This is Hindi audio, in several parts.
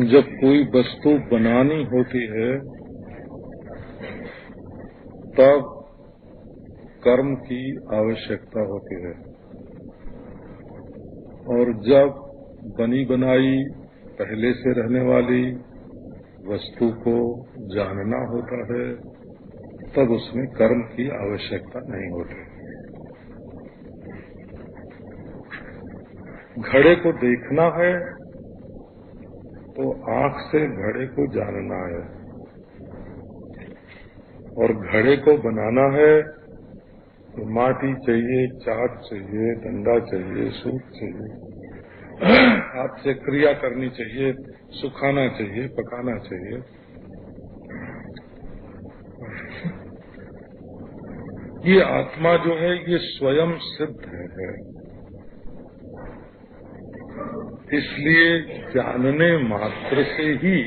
जब कोई वस्तु बनानी होती है तब कर्म की आवश्यकता होती है, और जब बनी बनाई पहले से रहने वाली वस्तु को जानना होता है तब उसमें कर्म की आवश्यकता नहीं होती। घड़े को देखना है तो आंख से घड़े को जानना है, और घड़े को बनाना है तो माटी चाहिए, चाक चाहिए, डंडा चाहिए, सूत चाहिए, हाथ से क्रिया करनी चाहिए, सुखाना चाहिए, पकाना चाहिए। ये आत्मा जो है ये स्वयं सिद्ध है, इसलिए जानने मात्र से ही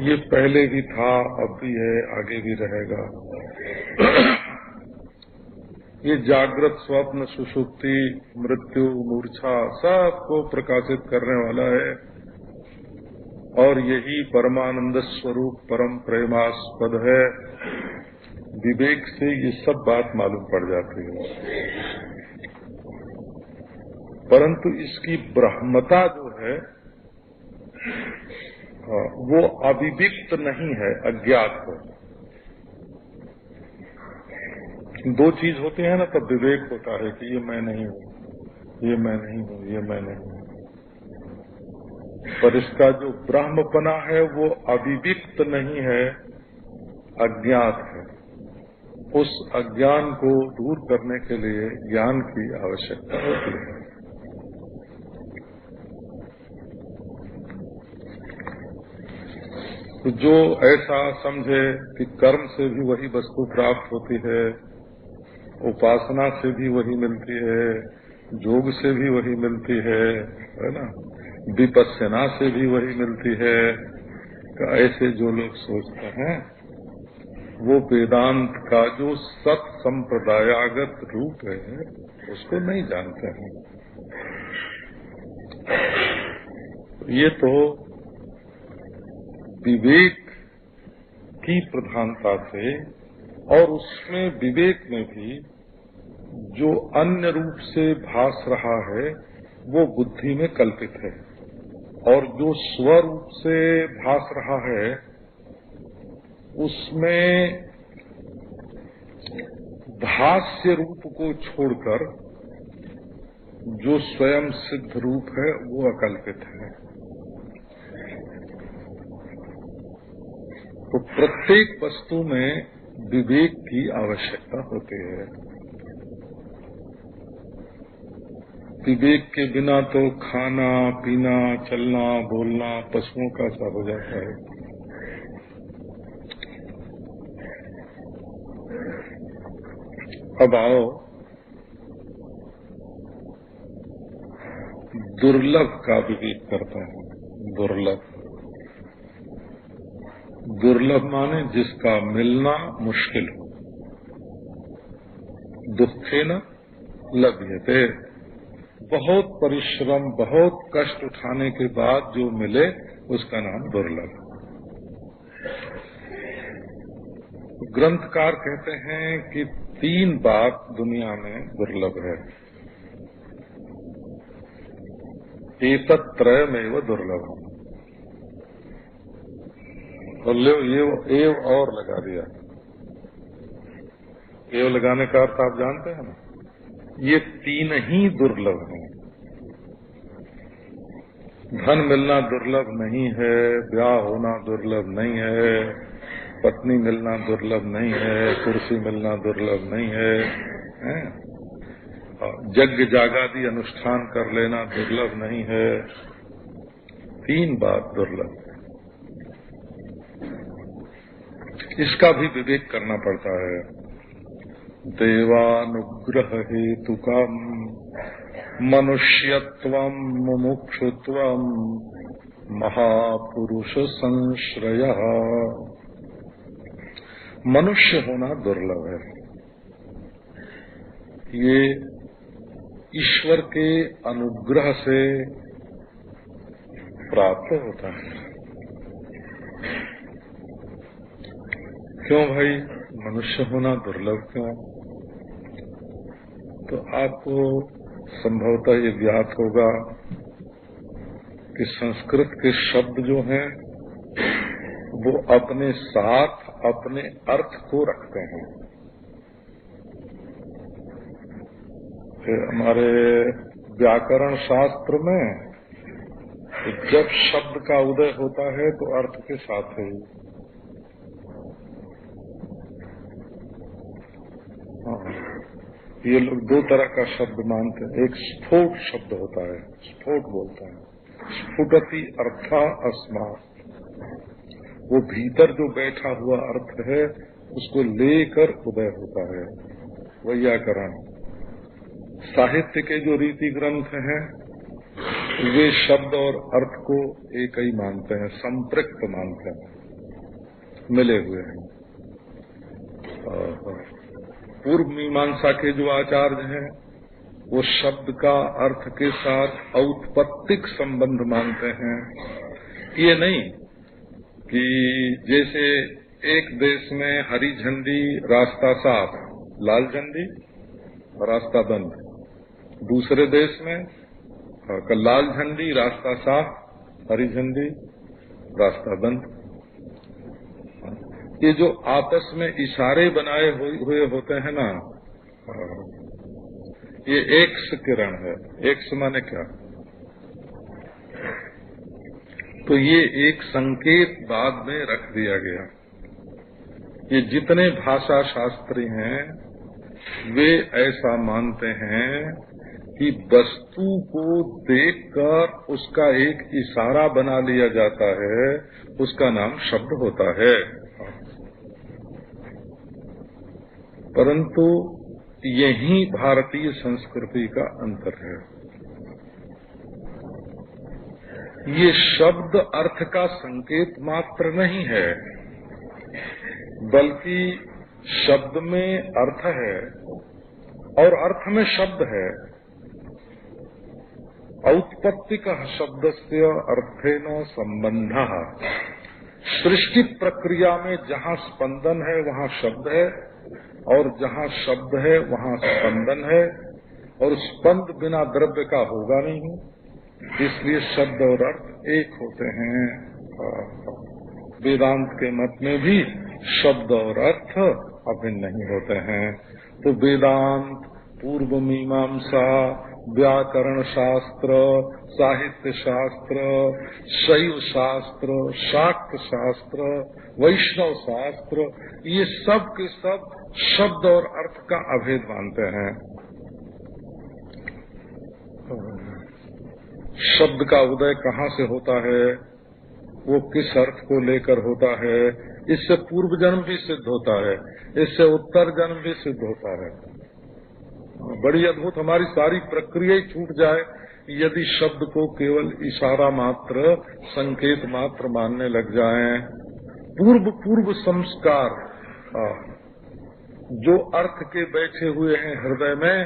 ये पहले भी था, अब भी है, आगे भी रहेगा। ये जागृत, स्वप्न, सुषुप्ति, मृत्यु, मूर्छा सबको प्रकाशित करने वाला है, और यही परमानंद स्वरूप परम प्रेमास्पद है। विवेक से ये सब बात मालूम पड़ जाती है, परंतु इसकी ब्रह्मता जो है वो अविविक्त नहीं है, अज्ञात है। दो चीज होते हैं ना, तब विवेक होता है कि ये मैं नहीं हूँ, ये मैं नहीं हूँ, ये मैं नहीं हूँ। पर इसका जो ब्रह्मपना है वो अविविक्त नहीं है, अज्ञात है। उस अज्ञान को दूर करने के लिए ज्ञान की आवश्यकता होती है। तो जो ऐसा समझे कि कर्म से भी वही वस्तु प्राप्त होती है, उपासना से भी वही मिलती है, योग से भी वही मिलती है ना, विपश्यना से भी वही मिलती है, तो ऐसे जो लोग सोचते हैं वो वेदांत का जो सत संप्रदायागत रूप है उसको नहीं जानते हैं। ये तो विवेक की प्रधानता से, और उसमें विवेक में भी जो अन्य रूप से भास रहा है वो बुद्धि में कल्पित है, और जो स्वरूप से भास रहा है उसमें भाष्य रूप को छोड़कर जो स्वयं सिद्ध रूप है वो अकल्पित है। तो प्रत्येक वस्तु में विवेक की आवश्यकता होती है। विवेक के बिना तो खाना, पीना, चलना, बोलना पशुओं का सा हो जाता है। अब आओ दुर्लभ का विवेक करता है। दुर्लभ, दुर्लभ माने जिसका मिलना मुश्किल हो। दुखेन लभ्यते, बहुत परिश्रम, बहुत कष्ट उठाने के बाद जो मिले उसका नाम दुर्लभ। ग्रंथकार कहते हैं कि 3 बात दुनिया में दुर्लभ है। एतत्त्रयमेव दुर्लभम्। और लो ये एव और लगा दिया। एव लगाने का अर्थ आप जानते हैं ना, ये 3 ही दुर्लभ हैं। धन मिलना दुर्लभ नहीं है, ब्याह होना दुर्लभ नहीं है, पत्नी मिलना दुर्लभ नहीं है, कुर्सी मिलना दुर्लभ नहीं है, यज्ञ जागादि अनुष्ठान कर लेना दुर्लभ नहीं है। 3 बात दुर्लभ। इसका भी विवेक करना पड़ता है। देवानुग्रह हेतुकम मनुष्यत्वम मुमुक्षुत्वम महापुरुष संश्रयः। मनुष्य होना दुर्लभ है। ये ईश्वर के अनुग्रह से प्राप्त होता है। क्यों भाई मनुष्य होना दुर्लभ क्यों? तो आपको संभवतः ये ज्ञात होगा कि संस्कृत के शब्द जो हैं वो अपने साथ अपने अर्थ को रखते हैं। हमारे व्याकरण शास्त्र में जब शब्द का उदय होता है तो अर्थ के साथ है। ये लोग दो तरह का शब्द मानते हैं। एक स्फोट शब्द होता है, स्फोट बोलते हैं, स्फुटति अर्था अस्मात्। वो भीतर जो बैठा हुआ अर्थ है उसको लेकर उदय होता है। व्याकरण साहित्य के जो रीति ग्रंथ हैं वे शब्द और अर्थ को एक ही मानते हैं, संपृक्त मानते हैं, मिले हुए हैं। पूर्व मीमांसा के जो आचार्य हैं वो शब्द का अर्थ के साथ औत्पत्तिक संबंध मानते हैं। ये नहीं कि जैसे एक देश में हरी झंडी रास्ता साफ, लाल झंडी रास्ता बंद, दूसरे देश में लाल झंडी रास्ता साफ, हरी झंडी रास्ता बंद। ये जो आपस में इशारे बनाए हुए होते हैं ना, ये एक्स किरण है। एक्स माने क्या? तो ये एक संकेत बाद में रख दिया गया। ये जितने भाषा शास्त्री हैं वे ऐसा मानते हैं कि वस्तु को देखकर उसका एक इशारा बना लिया जाता है, उसका नाम शब्द होता है। परंतु यही भारतीय संस्कृति का अंतर है। ये शब्द अर्थ का संकेत मात्र नहीं है, बल्कि शब्द में अर्थ है और अर्थ में शब्द है। औत्पत्तिक शब्दस्य अर्थेन संबंधः। सृष्टि प्रक्रिया में जहाँ स्पंदन है वहाँ शब्द है, और जहाँ शब्द है वहाँ स्पंदन है, और स्पंद बिना द्रव्य का होगा नहीं, इसलिए शब्द और अर्थ एक होते हैं। वेदांत के मत में भी शब्द और अर्थ अभिन्न नहीं होते हैं। तो वेदांत, पूर्व मीमांसा, व्याकरण शास्त्र, साहित्य शास्त्र, शैव शास्त्र, शाक्त शास्त्र, वैष्णव शास्त्र, ये सब के सब शब्द और अर्थ का अभेद मानते हैं। शब्द का उदय कहाँ से होता है, वो किस अर्थ को लेकर होता है, इससे पूर्व जन्म भी सिद्ध होता है, इससे उत्तर जन्म भी सिद्ध होता है। बड़ी अद्भुत हमारी सारी प्रक्रिया ही छूट जाए यदि शब्द को केवल इशारा मात्र, संकेत मात्र मानने लग जाएं। पूर्व संस्कार जो अर्थ के बैठे हुए हैं हृदय में,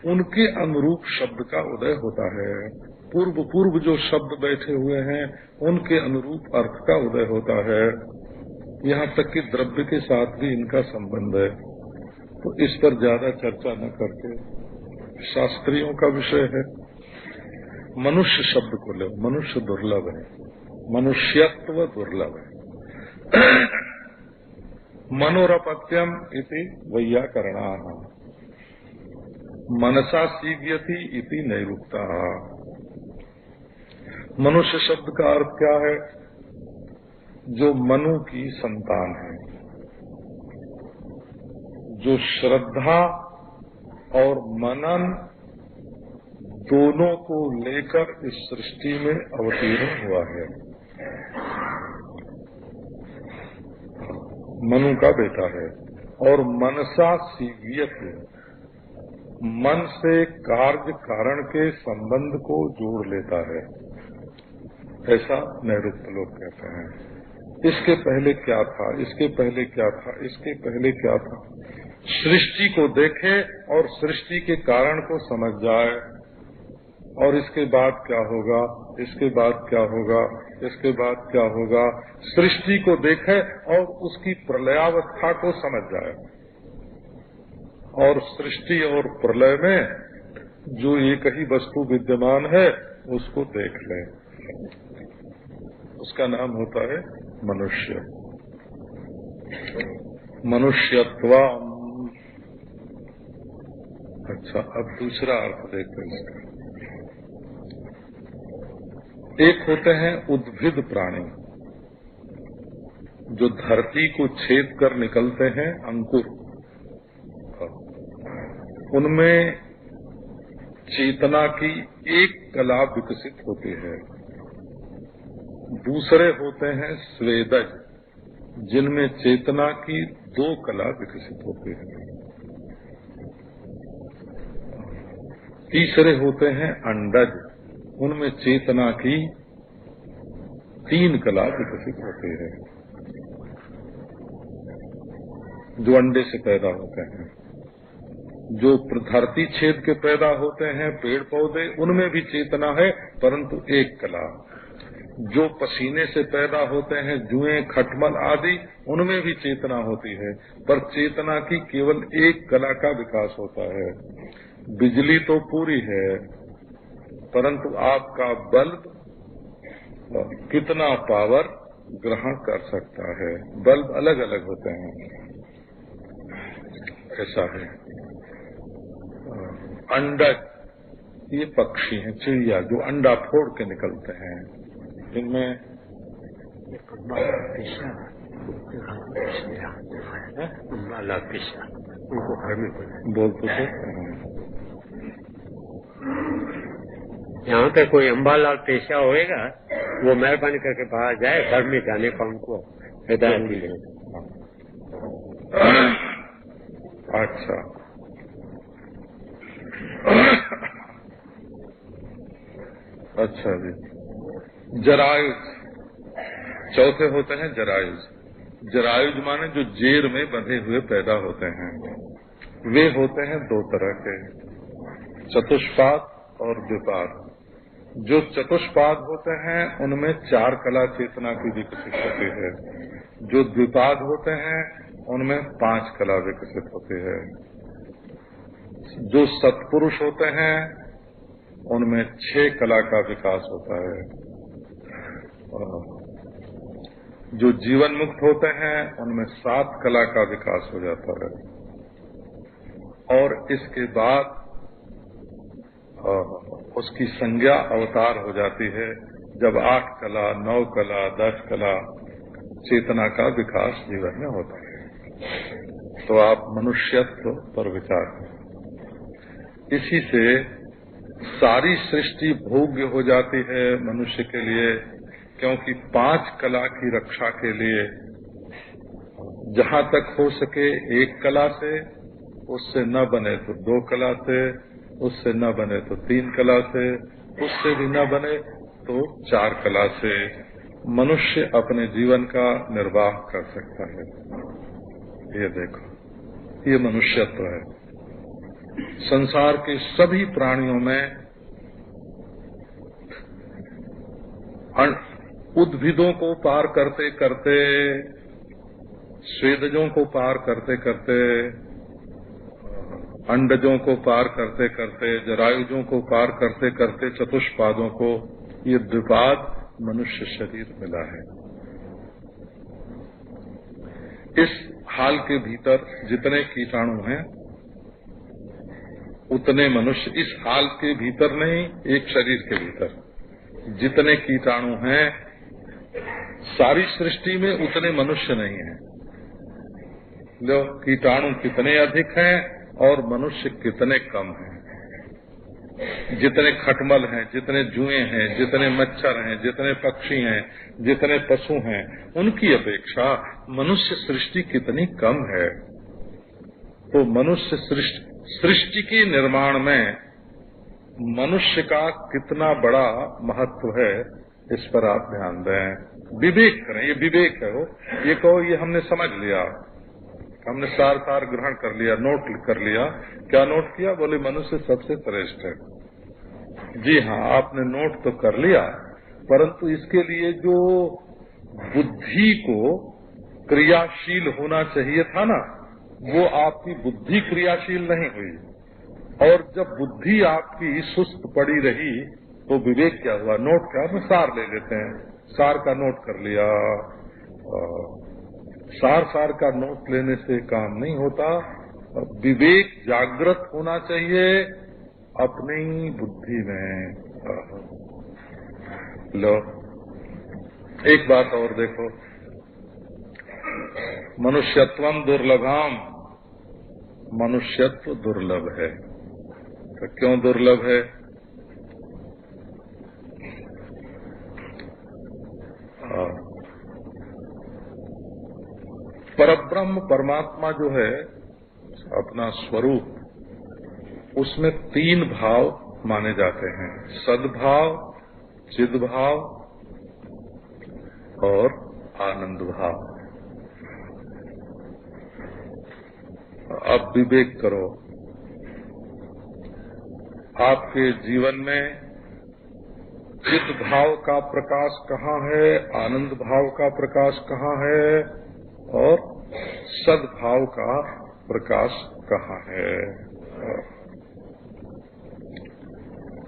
उनके अनुरूप शब्द का उदय होता है। पूर्व जो शब्द बैठे हुए हैं उनके अनुरूप अर्थ का उदय होता है। यहाँ तक कि द्रव्य के साथ भी इनका संबंध है। तो इस पर ज्यादा चर्चा न करके शास्त्रियों का विषय है। मनुष्य शब्द को लो, मनुष्य दुर्लभ है, मनुष्यत्व दुर्लभ है। मनोरपत्यम इति वैयाकरणाः, मनसा सीव्यति इति नैरुक्ताः। मनुष्य शब्द का अर्थ क्या है? जो मनु की संतान है, जो श्रद्धा और मनन दोनों को लेकर इस सृष्टि में अवतीर्ण हुआ है। मनु का बेटा है। और मनसा सीव्यत, मन से कार्य कारण के संबंध को जोड़ लेता है, ऐसा नैरुक्त लोग कहते हैं। इसके पहले क्या था, इसके पहले क्या था, इसके पहले क्या था, सृष्टि को देखे और सृष्टि के कारण को समझ जाए और इसके बाद क्या होगा, इसके बाद क्या होगा, इसके बाद क्या होगा, सृष्टि को देखे और उसकी प्रलयावस्था को समझ जाए। और सृष्टि और प्रलय में जो एक ही वस्तु विद्यमान है उसको देख ले, उसका नाम होता है मनुष्य, मनुष्यत्व। अच्छा, अब दूसरा अर्थ देखते हैं। एक होते हैं उद्भिद प्राणी, जो धरती को छेद कर निकलते हैं, अंकुर। उनमें चेतना की एक कला विकसित होती है। दूसरे होते हैं स्वेदज, जिनमें चेतना की दो कला विकसित होती है। तीसरे होते हैं अंडज, उनमें चेतना की 3 कला विकसित होती है, जो अंडे से पैदा होते हैं। जो धरती छेद के पैदा होते हैं पेड़ पौधे, उनमें भी चेतना है, परंतु एक कला। जो पसीने से पैदा होते हैं जुएं, खटमल आदि, उनमें भी चेतना होती है, पर चेतना की केवल एक कला का विकास होता है। बिजली तो पूरी है, परंतु आपका बल्ब कितना पावर ग्रहण कर सकता है, बल्ब अलग अलग होते हैं। ऐसा है। अंडज, ये पक्षी हैं, चिड़िया, जो अंडा फोड़ के निकलते हैं, इनमें उनको घर में बोलते थे। यहाँ पे कोई अम्बालाल पेशा होएगा, वो मेहरबानी करके बाहर जाए, घर में जाने का उनको हिदायत मिले। अच्छा, अच्छा जी। जरायुज, चौथे होते हैं जरायुज। जरायुज माने जो जेर में बंधे हुए पैदा होते हैं। वे होते हैं 2 तरह के, चतुष्पाद और द्विपाद। जो चतुष्पाद होते हैं उनमें 4 कला चेतना की विकसित होती है। जो द्विपाद होते हैं उनमें 5 कला विकसित होती है। जो सत्पुरुष होते हैं उनमें 6 कला का विकास होता है। जो जीवन मुक्त होते हैं उनमें 7 कला का विकास हो जाता है। और इसके बाद उसकी संज्ञा अवतार हो जाती है, जब 8 कला, 9 कला, 10 कला चेतना का विकास जीवन में होता है। तो आप मनुष्यत्व पर विचार करें। इसी से सारी सृष्टि भोग्य हो जाती है मनुष्य के लिए, क्योंकि 5 कला की रक्षा के लिए जहाँ तक हो सके 1 कला से, उससे न बने तो 2 कला से, उससे न बने तो 3 कला से, उससे भी न बने तो 4 कला से मनुष्य अपने जीवन का निर्वाह कर सकता है। ये देखो, ये मनुष्यत्व है। संसार के सभी प्राणियों में उद्भिदों को पार करते करते, स्वेदजों को पार करते करते, अंडजों को पार करते करते, जरायुजों को पार करते करते, चतुष्पादों को, ये द्विपाद मनुष्य शरीर मिला है। इस हाल के भीतर जितने कीटाणु हैं उतने मनुष्य, इस हाल के भीतर नहीं, एक शरीर के भीतर जितने कीटाणु हैं सारी सृष्टि में उतने मनुष्य नहीं हैं। लो, कीटाणु कितने अधिक हैं और मनुष्य कितने कम हैं। जितने खटमल हैं, जितने जुएं हैं, जितने मच्छर हैं, जितने पक्षी हैं, जितने पशु हैं, उनकी अपेक्षा मनुष्य सृष्टि कितनी कम है। तो मनुष्य सृष्टि के निर्माण में मनुष्य का कितना बड़ा महत्व है, इस पर आप ध्यान दें, विवेक करें। ये विवेक है, ये कहो ये हमने समझ लिया, हमने सार ग्रहण कर लिया, नोट कर लिया। क्या नोट किया? बोले मनुष्य सबसे श्रेष्ठ है। जी हाँ, आपने नोट तो कर लिया, परंतु इसके लिए जो बुद्धि को क्रियाशील होना चाहिए था ना, वो आपकी बुद्धि क्रियाशील नहीं हुई। और जब बुद्धि आपकी सुस्त पड़ी रही तो विवेक क्या हुआ? नोट क्या, हम सार ले लेते हैं, सार का नोट कर लिया। सार का नोट लेने से काम नहीं होता। विवेक जागृत होना चाहिए अपनी बुद्धि में। लो, एक बात और देखो, मनुष्यत्वम दुर्लभम, मनुष्यत्व दुर्लभ है। तो क्यों दुर्लभ है? परब्रह्म परमात्मा जो है अपना स्वरूप, उसमें 3 भाव माने जाते हैं, सद्भाव, चिद्भाव और आनंद भाव। अब विवेक करो, आपके जीवन में चिद भाव का प्रकाश कहाँ है, आनंद भाव का प्रकाश कहाँ है और सद्भाव का प्रकाश कहाँ है?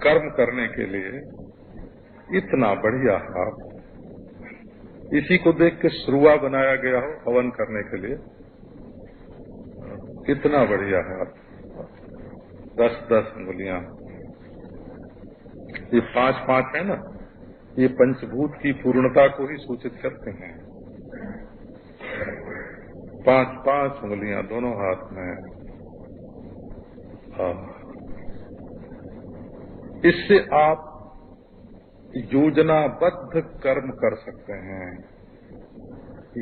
कर्म करने के लिए इतना बढ़िया हाथ, इसी को देख के श्रुआ बनाया गया हो हवन करने के लिए, कितना बढ़िया हाथ, 10-10 उंगलियां, ये 5-5 है ना, ये पंचभूत की पूर्णता को ही सूचित करते हैं। 5-5 उंगलियां दोनों हाथ में। इससे आप योजनाबद्ध कर्म कर सकते हैं,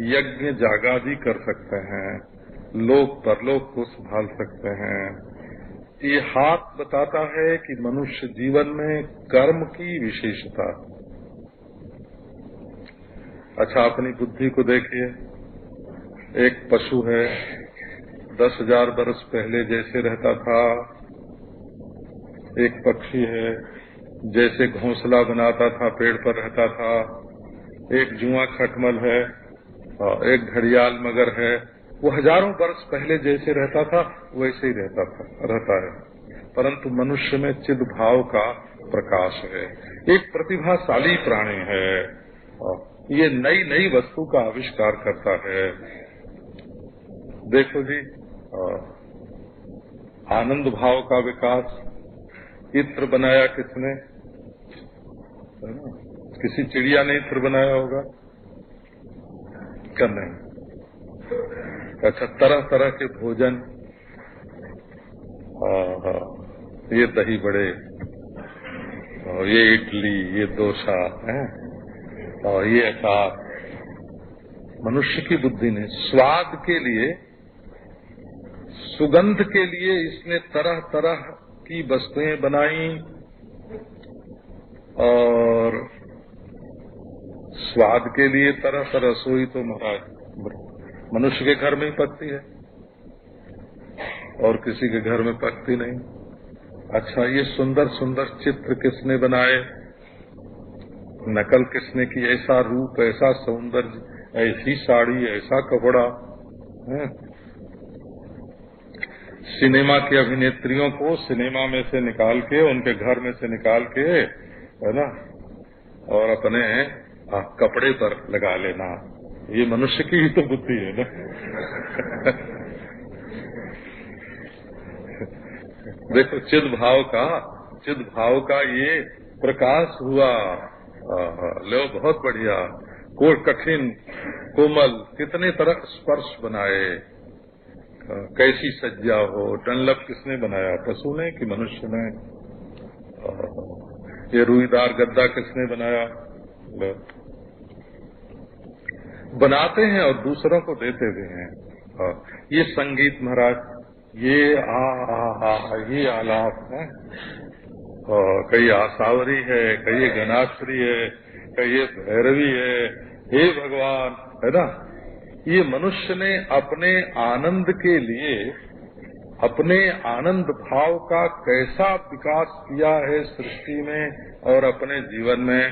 यज्ञ जागादि कर सकते हैं, लोक परलोक को संभाल सकते हैं। ये हाथ बताता है कि मनुष्य जीवन में कर्म की विशेषता। अच्छा, अपनी बुद्धि को देखिए, एक पशु है, 10,000 वर्ष पहले जैसे रहता था। एक पक्षी है, जैसे घोंसला बनाता था, पेड़ पर रहता था। एक जुआ खटमल है, एक घड़ियाल मगर है, वो हजारों वर्ष पहले जैसे रहता था वैसे ही रहता है। परंतु मनुष्य में चिद भाव का प्रकाश है, एक प्रतिभाशाली प्राणी है, ये नई नई वस्तु का आविष्कार करता है। देखो जी, आनंद भाव का विकास, इत्र बनाया किसने? किसी चिड़िया ने इत्र बनाया होगा क्या? नहीं। अच्छा, तरह तरह के भोजन, ये दही बड़े, और ये इडली, ये डोसा है, और ये अचार, मनुष्य की बुद्धि ने स्वाद के लिए, सुगंध के लिए इसने तरह तरह की वस्तुएं बनाई, और स्वाद के लिए तरह तरह रसोई तो महाराज मनुष्य के घर में ही पकती है और किसी के घर में पकती नहीं। अच्छा, ये सुंदर सुंदर चित्र किसने बनाए, नकल किसने की? ऐसा रूप, ऐसा सौंदर्य, ऐसी साड़ी, ऐसा कपड़ा। सिनेमा की अभिनेत्रियों को सिनेमा में से निकाल के, उनके घर में से निकाल के, है ना, और अपने कपड़े पर लगा लेना, ये मनुष्य की ही तो बुद्धि है ना। देखो, चिद भाव का ये प्रकाश हुआ। लो, बहुत बढ़िया। कठिन कोमल कितने तरह स्पर्श बनाए, कैसी सज्जा हो। डनलप किसने बनाया? पशु ने कि मनुष्य ने? ये रुईदार गद्दा किसने बनाया? बनाते हैं और दूसरों को देते भी हैं। ये संगीत महाराज, ये ये आलाप है, कई आसावरी है, कई गणाश्री है, कई भैरवी है। हे भगवान, है ना, ये मनुष्य ने अपने आनंद के लिए अपने आनंद भाव का कैसा विकास किया है सृष्टि में और अपने जीवन में।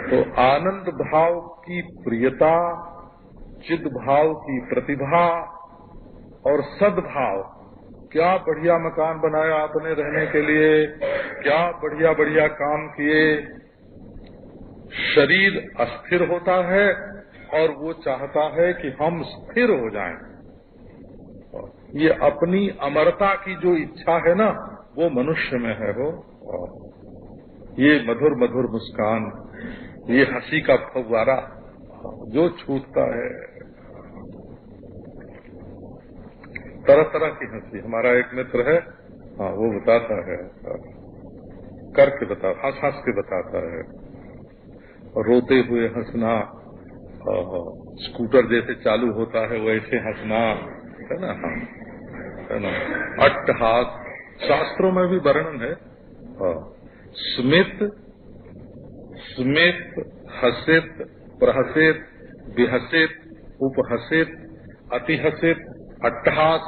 तो आनंद भाव की प्रियता, चिद भाव की प्रतिभा और सद्भाव, क्या बढ़िया मकान बनाया आपने रहने के लिए, क्या बढ़िया बढ़िया काम किए। शरीर अस्थिर होता है और वो चाहता है कि हम स्थिर हो जाएं। ये अपनी अमरता की जो इच्छा है ना, वो मनुष्य में है। वो ये मधुर मधुर मुस्कान, ये हंसी का फव्वारा जो छूटता है, तरह तरह की हंसी। हमारा एक मित्र है, हाँ, वो बताता है, करके बताता, हंस के बताता है। रोते हुए हंसना, स्कूटर जैसे चालू होता है वैसे हंसना, है ना, है ना। अट्टहास, शास्त्रों में भी वर्णन है। स्मित, स्मित, हसित, प्रहसित, विहसित, उपहसित, अतिहसित, अट्टहास,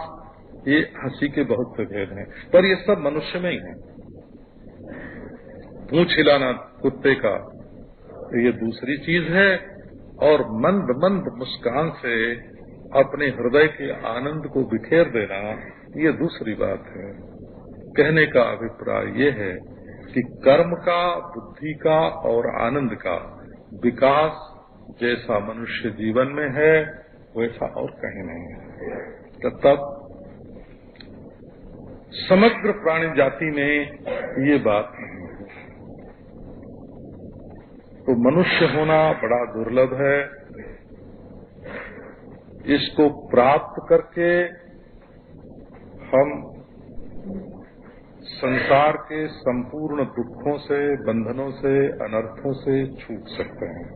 ये हंसी के बहुत से भेद हैं, पर ये सब मनुष्य में ही है। पूंछ हिलाना कुत्ते का, ये दूसरी चीज है, और मंद मंद मुस्कान से अपने हृदय के आनंद को बिखेर देना, ये दूसरी बात है। कहने का अभिप्राय ये है कि कर्म का, बुद्धि का और आनंद का विकास जैसा मनुष्य जीवन में है वैसा और कहीं नहीं है। तो तब समग्र प्राणी जाति में ये बात नहीं है। तो मनुष्य होना बड़ा दुर्लभ है। इसको प्राप्त करके हम संसार के संपूर्ण दुखों से, बंधनों से, अनर्थों से छूट सकते हैं।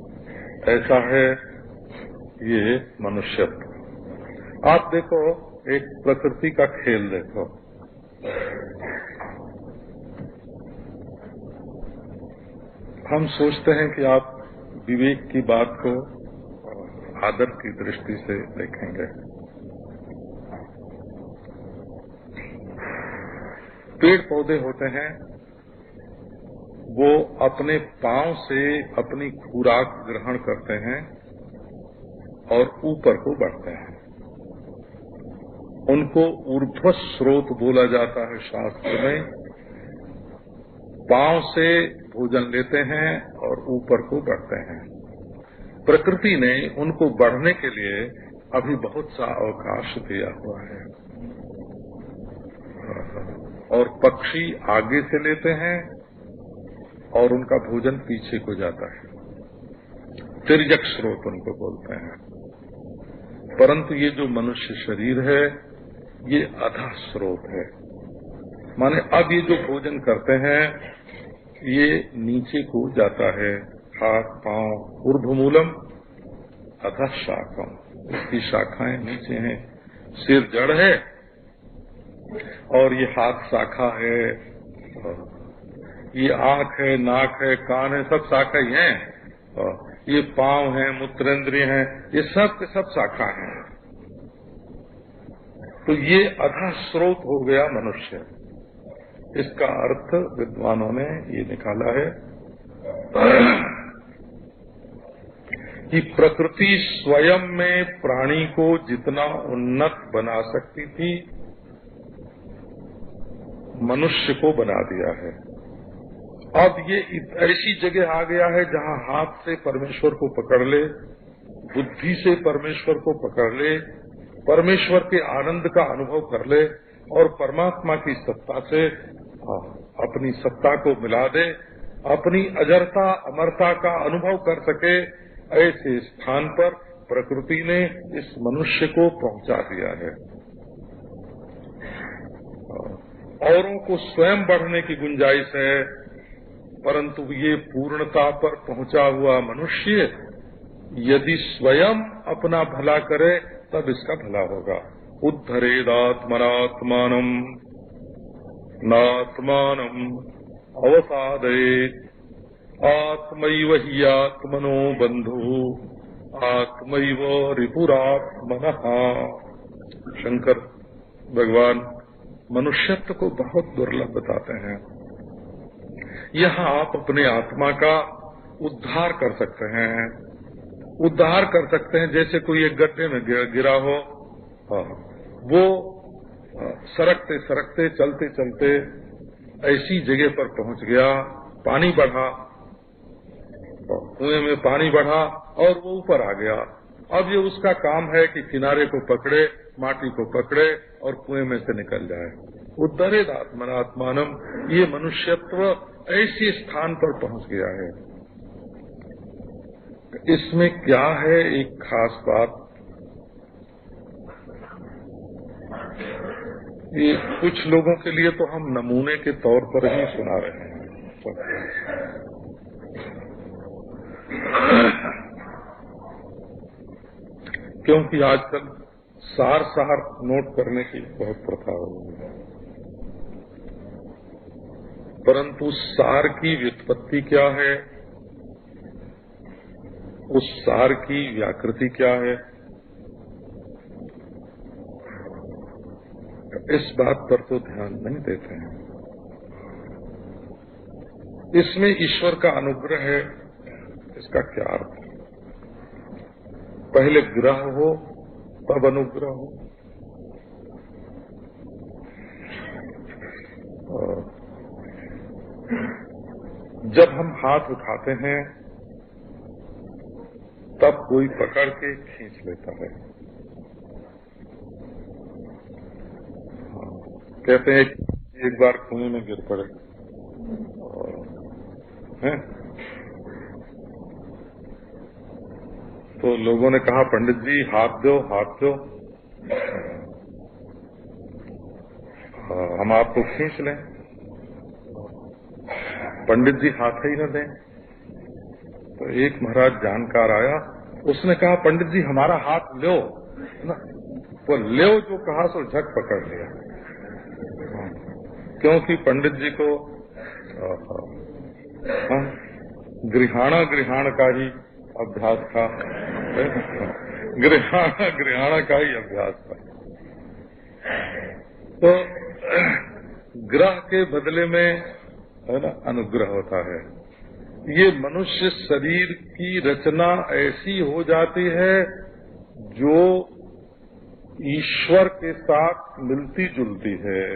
ऐसा है ये मनुष्यत्व। आप देखो, एक प्रकृति का खेल देखो। हम सोचते हैं कि आप विवेक की बात को आदर की दृष्टि से देखेंगे। पेड़ पौधे होते हैं, वो अपने पांव से अपनी खुराक ग्रहण करते हैं और ऊपर को बढ़ते हैं। उनको ऊर्ध्व स्रोत बोला जाता है शास्त्र में। पांव से भोजन लेते हैं और ऊपर को बढ़ते हैं। प्रकृति ने उनको बढ़ने के लिए अभी बहुत सा अवकाश दिया हुआ है। और पक्षी आगे से लेते हैं और उनका भोजन पीछे को जाता है। तिर्यक स्रोत उनको बोलते हैं। परंतु ये जो मनुष्य शरीर है, ये अधः स्रोत है। माने अब ये जो भोजन करते हैं ये नीचे को जाता है। हाथ पांव ऊर्ध्वमूलम अधः शाखम, इसकी शाखाएं नीचे हैं। सिर जड़ है और ये हाथ शाखा है, ये आंख है, नाक है, कान है, सब शाखा ही हैं। ये पांव है, मूत्रेंद्रिय हैं, ये सब के सब शाखा हैं। तो ये अधः स्रोत हो गया मनुष्य। इसका अर्थ विद्वानों ने ये निकाला है कि प्रकृति स्वयं में प्राणी को जितना उन्नत बना सकती थी, मनुष्य को बना दिया है। अब ये ऐसी जगह आ गया है जहाँ हाथ से परमेश्वर को पकड़ ले, बुद्धि से परमेश्वर को पकड़ ले, परमेश्वर के आनंद का अनुभव कर ले और परमात्मा की सत्ता से अपनी सत्ता को मिला दे, अपनी अजरता अमरता का अनुभव कर सके। ऐसे स्थान पर प्रकृति ने इस मनुष्य को पहुंचा दिया है। औरों को स्वयं बढ़ने की गुंजाइश है, परंतु ये पूर्णता पर पहुंचा हुआ मनुष्य यदि स्वयं अपना भला करे तब इसका भला होगा। उद्धरेदात्मनात्मानम नात्मानम अवसादयेत्, आत्मैव हि आत्मनो बंधु, आत्मैव रिपुरात्मनः। शंकर भगवान मनुष्यत्व को बहुत दुर्लभ बताते हैं। यहाँ आप अपने आत्मा का उद्धार कर सकते हैं, उद्धार कर सकते हैं। जैसे कोई एक गड्ढे में गिरा हो, वो सरकते सरकते चलते चलते ऐसी जगह पर पहुंच गया, पानी बढ़ा, कुएं में पानी बढ़ा और वो ऊपर आ गया। अब ये उसका काम है कि किनारे को पकड़े, माटी को पकड़े और कुएं में से निकल जाए। उद्धरेद आत्मनात्मानम, ये मनुष्यत्व ऐसे स्थान पर पहुंच गया है। इसमें क्या है एक खास बात, ये कुछ लोगों के लिए तो हम नमूने के तौर पर ही सुना रहे हैं। क्योंकि आजकल सार सार नोट करने की बहुत प्रथा हो गई है, परंतु सार की व्युत्पत्ति क्या है, उस सार की व्याकृति क्या है, इस बात पर तो ध्यान नहीं देते हैं। इसमें ईश्वर का अनुग्रह है, इसका क्या अर्थ है? पहले ग्रह हो तब अनुग्रह हो। जब हम हाथ उठाते हैं तब कोई पकड़ के खींच लेता है। कहते हैं कि एक बार कुएं में गिर पड़े हैं, तो लोगों ने कहा पंडित जी हाथ दो, हाथ दो, हम आपको खींच लें। पंडित जी हाथ ही न दें। तो एक महाराज जानकार आया, उसने कहा पंडित जी हमारा हाथ लो ना। वो लो जो कहा सो झट पकड़ लिया, क्योंकि पंडित जी को गृहाण का ही अभ्यास था, गृहाणा का ही अभ्यास था। तो ग्रह के बदले में है ना अनुग्रह होता है। ये मनुष्य शरीर की रचना ऐसी हो जाती है जो ईश्वर के साथ मिलती जुलती है।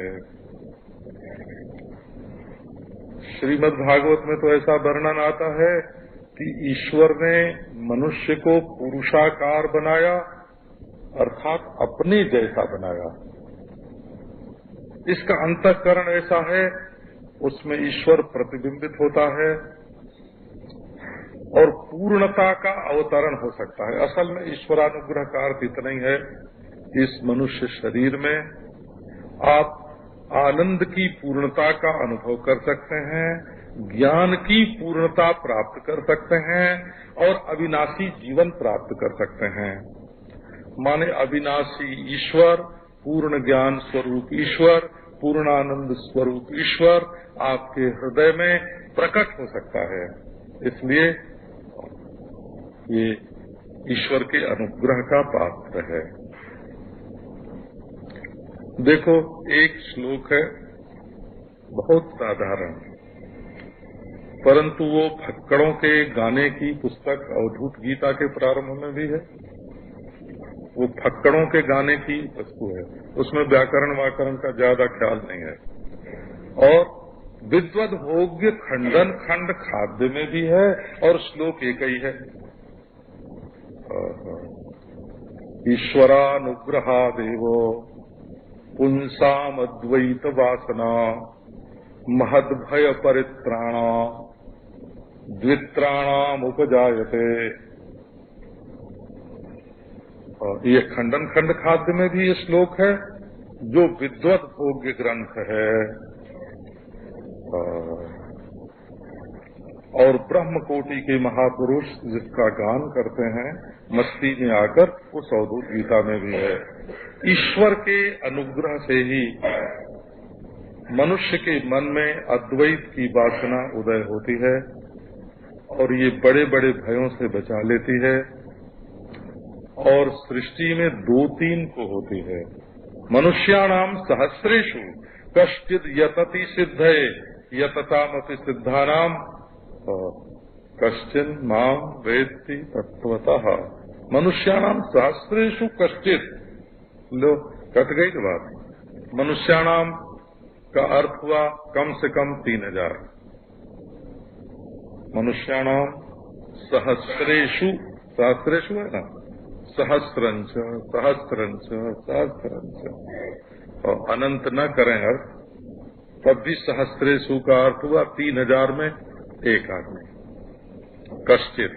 श्रीमद् भागवत में तो ऐसा वर्णन आता है कि ईश्वर ने मनुष्य को पुरुषाकार बनाया, अर्थात अपने जैसा बनाया। इसका अंतःकरण ऐसा है, उसमें ईश्वर प्रतिबिंबित होता है और पूर्णता का अवतरण हो सकता है। असल में ईश्वरानुग्रह का अर्थ इतना ही है, इस मनुष्य शरीर में आप आनंद की पूर्णता का अनुभव कर सकते हैं, ज्ञान की पूर्णता प्राप्त कर सकते हैं और अविनाशी जीवन प्राप्त कर सकते हैं। माने अविनाशी ईश्वर, पूर्ण ज्ञान स्वरूप ईश्वर, पूर्णानंद स्वरूप ईश्वर आपके हृदय में प्रकट हो सकता है। इसलिए ये ईश्वर के अनुग्रह का पात्र है। देखो एक श्लोक है, बहुत साधारण, परंतु वो फक्कड़ों के गाने की पुस्तक अवधूत गीता के प्रारंभ में भी है। वो फक्कड़ों के गाने की वस्तु है, उसमें व्याकरण वाकरण का ज्यादा ख्याल नहीं है। और विद्वद भोग्य खंडन खंड खाद्य में भी है और श्लोक एक ही है। ईश्वरानुग्रहादेवो पुंसाम अद्वैत वासना महद भय परित्राणा द्वित्राणाम उपजायते। ये खंडन खंड खाद्य में भी ये श्लोक है, जो विद्वत भोग्य ग्रंथ है और ब्रह्म कोटि के महापुरुष जिसका गान करते हैं मस्ती में आकर, उस अवधूत गीता में भी है। ईश्वर के अनुग्रह से ही मनुष्य के मन में अद्वैत की वासना उदय होती है और ये बड़े बड़े भयों से बचा लेती है और सृष्टि में 2-3 को होती है। मनुष्याणाम सहस्रेषु कश्चिद यतति सिद्धये यततामपि सिद्धानाम कश्चिन माम वेत्ति तत्वतः। मनुष्याणाम सहस्रेषु कश्चित, लो कट गई तो बात। मनुष्याणाम का अर्थ हुआ कम से कम 3000। मनुष्याणाम सहस्रेषु, सहस्रेषु है ना, सहस्रंच सहस्रंच सहस्रंच, और अनंत न करें अर्थ, तब भी सहस्रेषु का अर्थ हुआ 3000 में एक आदमी, कश्चित।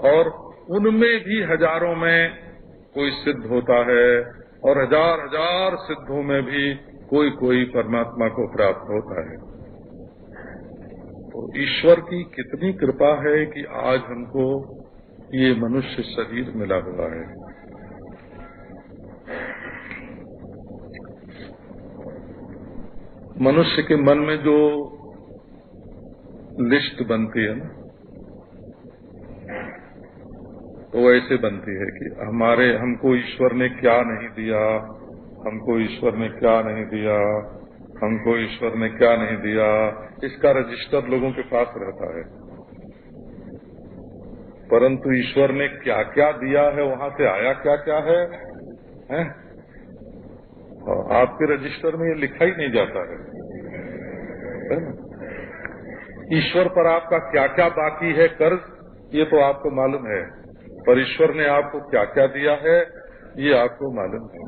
और उनमें भी हजारों में कोई सिद्ध होता है, और हजार हजार सिद्धों में भी कोई कोई परमात्मा को प्राप्त होता है। तो ईश्वर की कितनी कृपा है कि आज हमको ये मनुष्य शरीर मिला हुआ है। मनुष्य के मन में जो लिस्ट बनती है ना, तो ऐसे बनती है कि हमको ईश्वर ने क्या नहीं दिया, हमको ईश्वर ने क्या नहीं दिया, हमको ईश्वर ने क्या नहीं दिया। इसका रजिस्टर लोगों के पास रहता है, परंतु ईश्वर ने क्या क्या दिया है, वहां से आया क्या क्या है? और आपके रजिस्टर में ये लिखा ही नहीं जाता है ना? ईश्वर पर आपका क्या क्या बाकी है कर्ज, ये तो आपको मालूम है, पर ईश्वर ने आपको क्या क्या दिया है ये आपको मालूम है।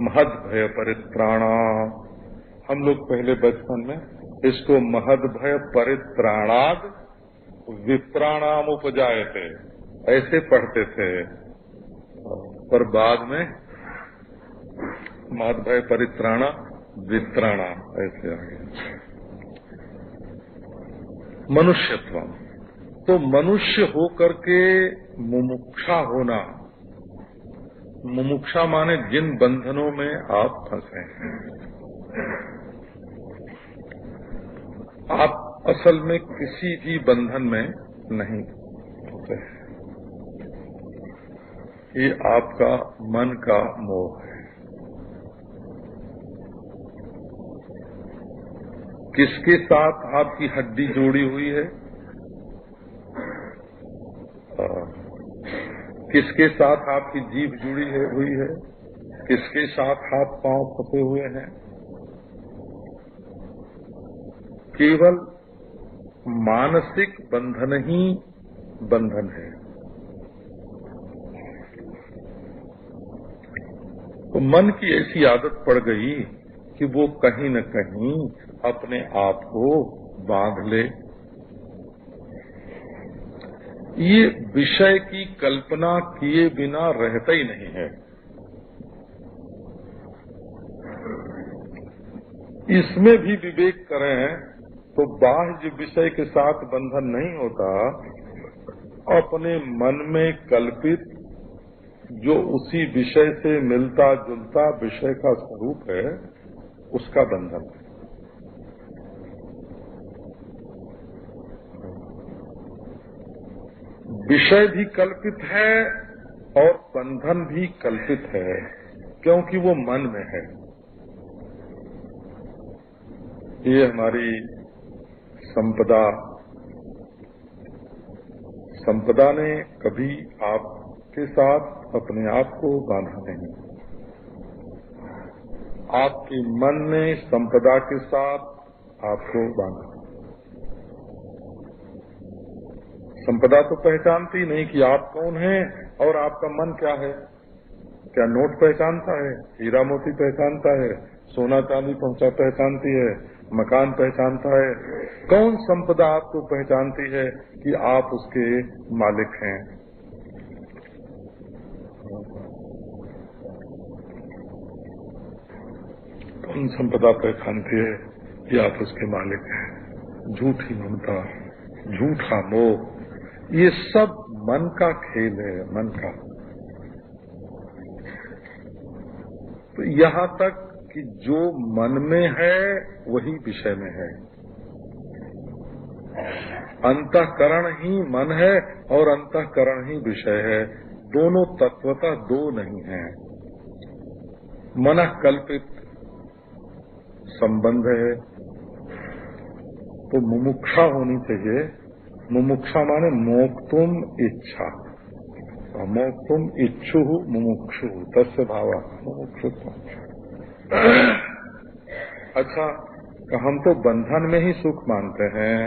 महद भय परित्राणा, हम लोग पहले बचपन में इसको महद भय परित्राणाद विप्राणाम उपजायते ऐसे पढ़ते थे, पर बाद में महद भय परित्राणा विप्राणा ऐसे आ गया। मनुष्यत्व, तो मनुष्य होकर के मुमुक्षा होना, मुमुक्षा माने जिन बंधनों में आप फंसे हैं। आप असल में किसी भी बंधन में नहीं होते हैं, ये आपका मन का मोह है। किसके साथ आपकी हड्डी जोड़ी हुई है, किसके साथ आपकी जीभ जुड़ी हुई है, किसके साथ हाथ पांव फंसे हुए हैं। केवल मानसिक बंधन ही बंधन है। तो मन की ऐसी आदत पड़ गई कि वो कहीं न कहीं अपने आप को बांध ले। ये विषय की कल्पना किए बिना रहता ही नहीं है। इसमें भी विवेक करें तो बाह्य विषय के साथ बंधन नहीं होता, अपने मन में कल्पित जो उसी विषय से मिलता जुलता विषय का स्वरूप है उसका बंधन है। विषय भी कल्पित है और बंधन भी कल्पित है, क्योंकि वो मन में है। ये हमारी संपदा ने कभी आपके साथ अपने आप को बांधा नहीं। आपके मन ने संपदा के साथ आपको बांधा। संपदा तो पहचानती नहीं कि आप कौन हैं और आपका मन क्या है। क्या नोट पहचानता है, हीरा मोती पहचानता है, सोना चांदी पहचानती है, मकान पहचानता है? कौन संपदा आपको पहचानती है कि आप उसके मालिक हैं? कौन संपदा पहचानती है कि आप उसके मालिक हैं? झूठी ममता, झूठा मोह, ये सब मन का खेल है, मन का। तो यहाँ तक कि जो मन में है वही विषय में है। अंतःकरण ही मन है और अंतःकरण ही विषय है। दोनों तत्वतः दो नहीं है। मन कल्पित संबंध है, तो मुमुक्षा होनी चाहिए। मुमुक्षा माने मोक्तुम इच्छा, मोक्तुम इच्छु मुमुक्षु तस्य भावा मुमुक्षुत्व। अच्छा, हम तो बंधन में ही सुख मानते हैं,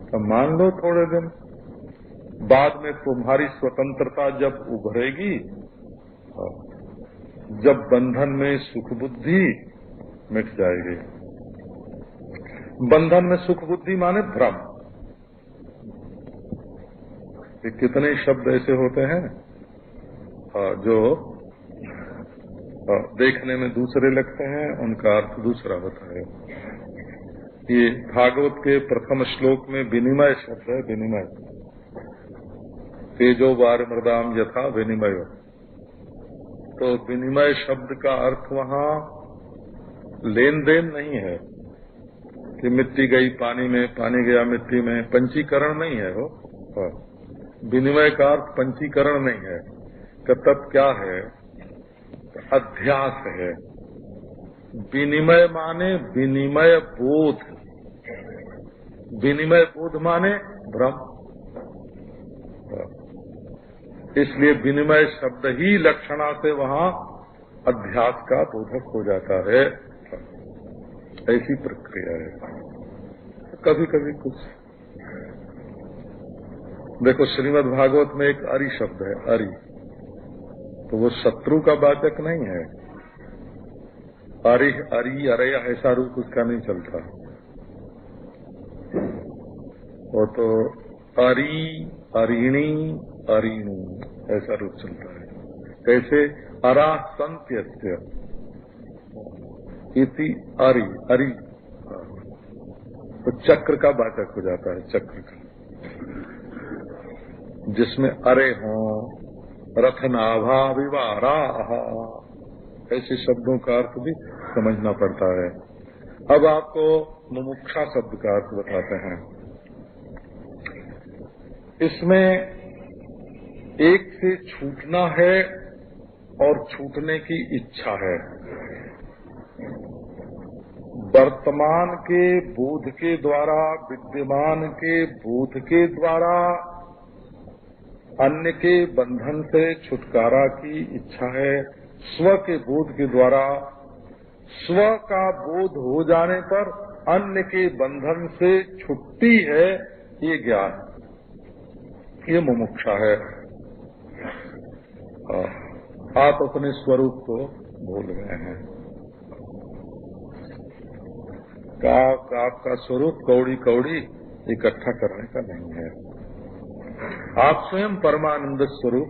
तो मान लो थोड़े दिन बाद में तुम्हारी स्वतंत्रता जब उभरेगी, जब बंधन में सुख बुद्धि मिट जाएगी। बंधन में सुख बुद्धि माने भ्रम। ये कितने शब्द ऐसे होते हैं जो देखने में दूसरे लगते हैं, उनका अर्थ दूसरा होता है। ये भागवत के प्रथम श्लोक में विनिमय शब्द है, विनिमय। तेजो वार मृदाम यथा विनिमय। तो विनिमय शब्द का अर्थ वहाँ लेन देन नहीं है कि मिट्टी गई पानी में, पानी गया मिट्टी में। पंचीकरण नहीं है वो। विनिमय का अर्थ पंचीकरण नहीं है। तब क्या है? अध्यास है। विनिमय माने विनिमय बोध। विनिमय बोध माने भ्रम। इसलिए विनिमय शब्द ही लक्षणा से वहाँ अध्यास का बोधक हो जाता है। ऐसी प्रक्रिया है। कभी कभी कुछ देखो, श्रीमद् भागवत में एक अरि शब्द है, अरि। तो वो शत्रु का वाचक नहीं है। अरि अरि अरया ऐसा रूप उसका नहीं चलता। वो तो अरि अरिणी अरिणु ऐसा रूप चलता है। कैसे? अरा संत्यस्य इति अरि अरि। तो चक्र का वाचक हो जाता है, चक्र का, जिसमें अरे हों, रथनाभा विवारा, ऐसे शब्दों का अर्थ भी समझना पड़ता है। अब आपको मुमुक्षा शब्द का अर्थ बताते हैं। इसमें एक से छूटना है और छूटने की इच्छा है। वर्तमान के बोध के द्वारा, विद्यमान के बोध के द्वारा अन्य के बंधन से छुटकारा की इच्छा है। स्व के बोध के द्वारा स्व का बोध हो जाने पर अन्य के बंधन से छुट्टी है, ये ज्ञान, ये मुमुक्षा है। आप अपने स्वरूप को भूल गए हैं। आपका स्वरूप कौड़ी कौड़ी इकट्ठा करने का नहीं है। आप स्वयं परमानंद स्वरूप।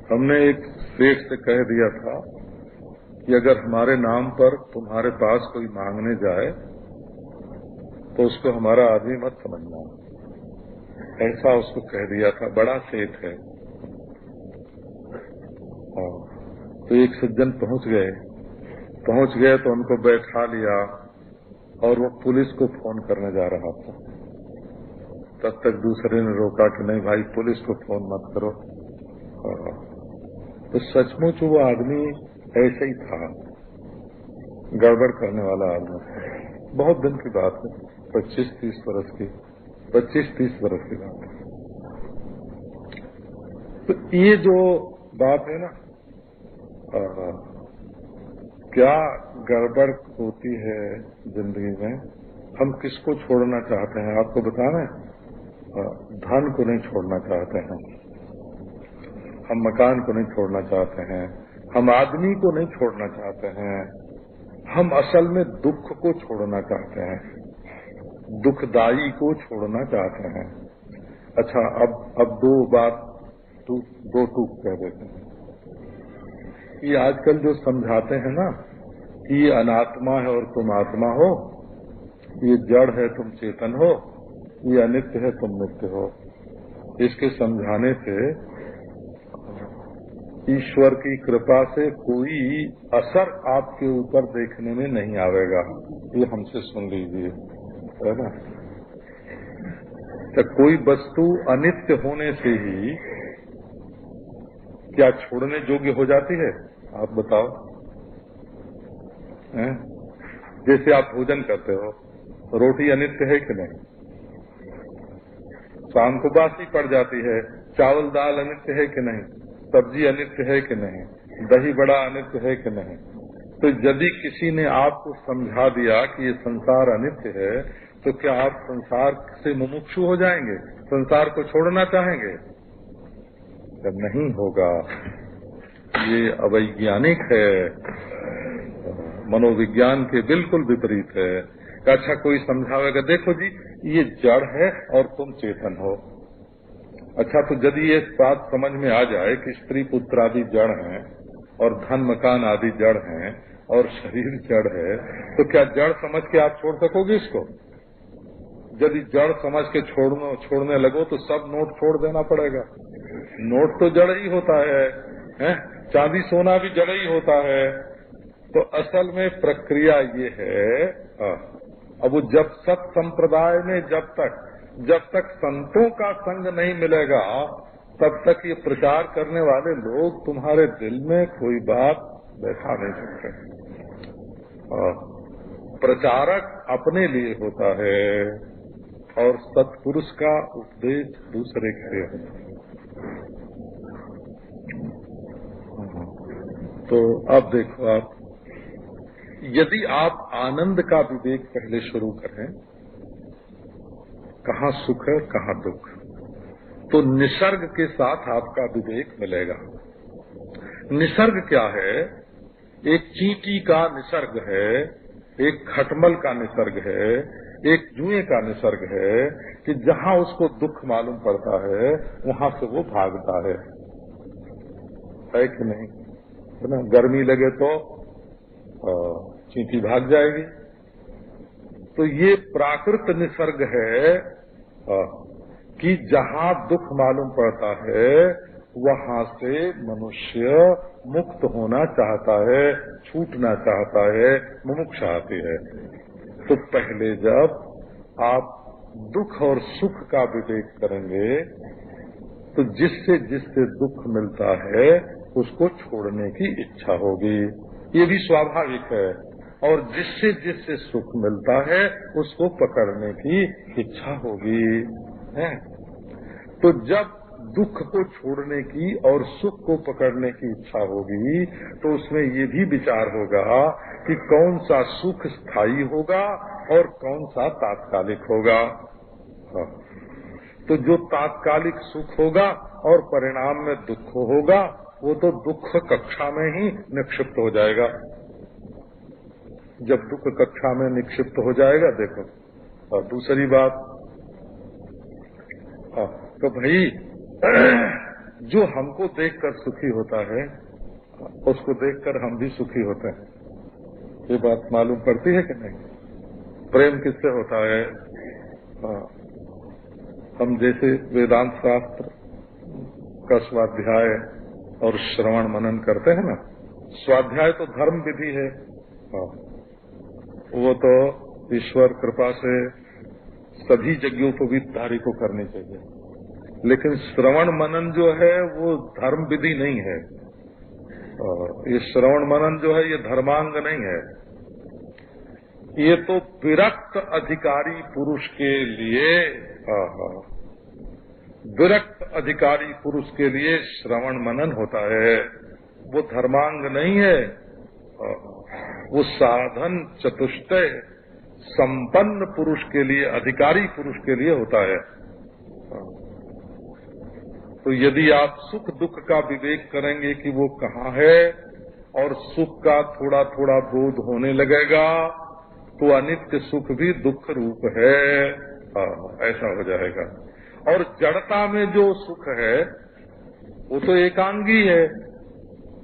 हमने एक सेठ से कह दिया था कि अगर हमारे नाम पर तुम्हारे पास कोई मांगने जाए तो उसको हमारा आदमी मत समझना। ऐसा उसको कह दिया था। बड़ा सेठ है। तो एक सज्जन पहुंच गए तो उनको बैठा लिया और वो पुलिस को फोन करने जा रहा था। तब तक दूसरे ने रोका कि नहीं भाई, पुलिस को फोन मत करो। तो सचमुच वो आदमी ऐसे ही था, गड़बड़ करने वाला आदमी था। बहुत दिन की बात है, 25-30 वर्ष की बात है। तो ये जो बात है ना, क्या गड़बड़ होती है जिंदगी में। हम किसको छोड़ना चाहते हैं आपको बताना है? धन को नहीं छोड़ना चाहते हैं, हम मकान को नहीं छोड़ना चाहते हैं, हम आदमी को नहीं छोड़ना चाहते हैं, हम असल में दुख को छोड़ना चाहते हैं, दुखदाई को छोड़ना चाहते हैं। अच्छा, अब दो टूक कह देते हैं। ये आजकल जो समझाते हैं ना कि ये अनात्मा है और तुम आत्मा हो, ये जड़ है तुम चेतन हो, ये अनित्य है तुम नित्य हो, इसके समझाने से ईश्वर की कृपा से कोई असर आपके ऊपर देखने में नहीं आवेगा। ये हमसे सुन लीजिए, है ना। तो कोई वस्तु अनित्य होने से ही क्या छोड़ने योग्य हो जाती है? आप बताओ। हैं? जैसे आप भोजन करते हो, रोटी अनित्य है कि नहीं? शाम को बासी पड़ जाती है। चावल दाल अनित्य है कि नहीं? सब्जी अनित्य है कि नहीं? दही बड़ा अनित्य है कि नहीं? तो यदि किसी ने आपको समझा दिया कि ये संसार अनित्य है, तो क्या आप संसार से मुमुक्षु हो जाएंगे? संसार को छोड़ना चाहेंगे? नहीं होगा। ये अवैज्ञानिक है, मनोविज्ञान के बिल्कुल विपरीत है। अच्छा, कोई समझावेगा, देखो जी ये जड़ है और तुम चेतन हो। अच्छा, तो यदि ये बात समझ में आ जाए कि स्त्री पुत्र आदि जड़ हैं और धन मकान आदि जड़ हैं और शरीर जड़ है, तो क्या जड़ समझ के आप छोड़ सकोगे इसको? यदि जड़ समझ के छोड़ने लगो तो सब नोट छोड़ देना पड़ेगा। नोट तो जड़ ही होता है? चांदी सोना भी जड़ ही होता है। तो असल में प्रक्रिया ये है। अब वो जब सत संप्रदाय में जब तक संतों का संग नहीं मिलेगा, तब तक ये प्रचार करने वाले लोग तुम्हारे दिल में कोई बात बैठा नहीं सकते। प्रचारक अपने लिए होता है और सत्पुरुष का उपदेश दूसरे के लिए होता है। तो अब देखो, आप यदि आप आनंद का विवेक पहले शुरू करें, कहाँ सुख है कहाँ दुख, तो निसर्ग के साथ आपका विवेक मिलेगा। निसर्ग क्या है? एक चींटी का निसर्ग है, एक खटमल का निसर्ग है, एक जुए का निसर्ग है कि जहाँ उसको दुख मालूम पड़ता है वहाँ से वो भागता है कि नहीं? है ना? गर्मी लगे तो चींटी भाग जाएगी। तो ये प्राकृत निसर्ग है कि जहाँ दुख मालूम पड़ता है वहाँ से मनुष्य मुक्त होना चाहता है, छूटना चाहता है, मुमुक्षा आती है। तो पहले जब आप दुख और सुख का विवेक करेंगे तो जिससे जिससे दुख मिलता है उसको छोड़ने की इच्छा होगी, ये भी स्वाभाविक है। और जिससे जिससे सुख मिलता है उसको पकड़ने की इच्छा होगी, है? तो जब दुख को छोड़ने की और सुख को पकड़ने की इच्छा होगी तो उसमें ये भी विचार होगा कि कौन सा सुख स्थायी होगा और कौन सा तात्कालिक होगा। तो जो तात्कालिक सुख होगा और परिणाम में दुख होगा, वो तो दुख कक्षा में ही निक्षिप्त हो जाएगा। जब दुख कक्षा में निक्षिप्त हो जाएगा, देखो। और दूसरी बात, तो भाई जो हमको देखकर सुखी होता है उसको देखकर हम भी सुखी होते हैं, ये बात मालूम पड़ती है कि नहीं? प्रेम किससे होता है? हम जैसे वेदांत शास्त्र का स्वाध्याय और श्रवण मनन करते हैं ना, स्वाध्याय तो धर्म विधि है, वो तो ईश्वर कृपा से सभी यज्ञोपवीतधारी को करनी चाहिए। लेकिन श्रवण मनन जो है वो धर्म विधि नहीं है। ये श्रवण मनन जो है ये धर्मांग नहीं है। ये तो विरक्त अधिकारी पुरुष के लिए, विरक्त अधिकारी पुरुष के लिए श्रवण मनन होता है, वो धर्मांग नहीं है। वो साधन चतुष्टय संपन्न पुरुष के लिए, अधिकारी पुरुष के लिए होता है। तो यदि आप सुख दुख का विवेक करेंगे कि वो कहाँ है और सुख का थोड़ा थोड़ा बोध होने लगेगा तो अनित्य सुख भी दुख रूप है, ऐसा हो जाएगा। और जड़ता में जो सुख है वो तो एकांगी है,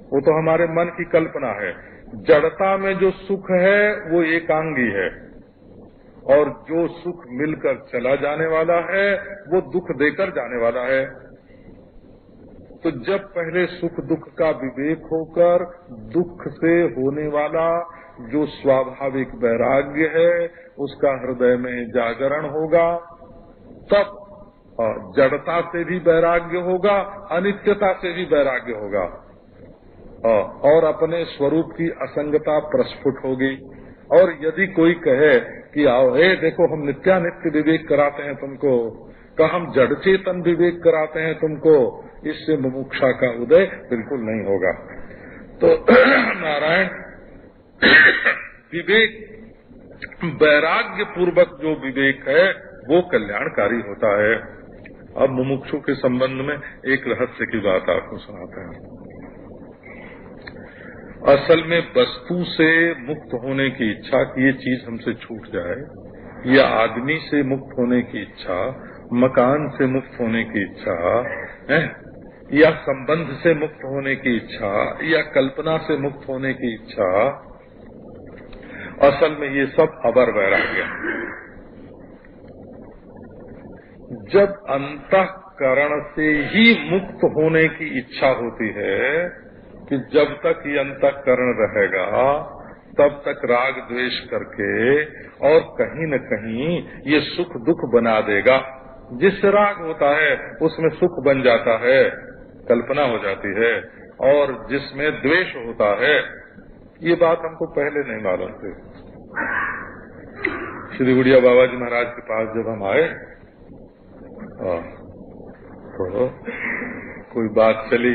वो तो हमारे मन की कल्पना है। जड़ता में जो सुख है वो एकांगी है और जो सुख मिलकर चला जाने वाला है वो दुख देकर जाने वाला है। तो जब पहले सुख दुख का विवेक होकर दुख से होने वाला जो स्वाभाविक वैराग्य है उसका हृदय में जागरण होगा, तब जड़ता से भी वैराग्य होगा, अनित्यता से भी वैराग्य होगा, और अपने स्वरूप की असंगता प्रस्फुट होगी। और यदि कोई कहे कि आओ देखो हम नित्यानित्य विवेक कराते हैं तुमको, का हम जड़ चेतन विवेक कराते हैं तुमको, इससे मुमुक्षा का उदय बिल्कुल नहीं होगा। तो नारायण विवेक, वैराग्य पूर्वक जो विवेक है वो कल्याणकारी होता है। अब मुमुक्षु के संबंध में एक रहस्य की बात आपको सुनाते हैं। असल में वस्तु से मुक्त होने की इच्छा कि ये चीज हमसे छूट जाए, या आदमी से मुक्त होने की इच्छा, मकान से मुक्त होने की इच्छा है, या संबंध से मुक्त होने की इच्छा, या कल्पना से मुक्त होने की इच्छा, असल में ये सब अवर वैराग्य। जब अंतःकरण से ही मुक्त होने की इच्छा होती है कि जब तक ये अंतःकरण रहेगा तब तक राग द्वेष करके और कहीं न कहीं ये सुख दुख बना देगा। जिससे राग होता है उसमें सुख बन जाता है, कल्पना हो जाती है, और जिसमें द्वेष होता है, ये बात हमको पहले नहीं मालूम थी। श्री गुड़िया बाबा जी महाराज के पास जब हम आए तो कोई बात चली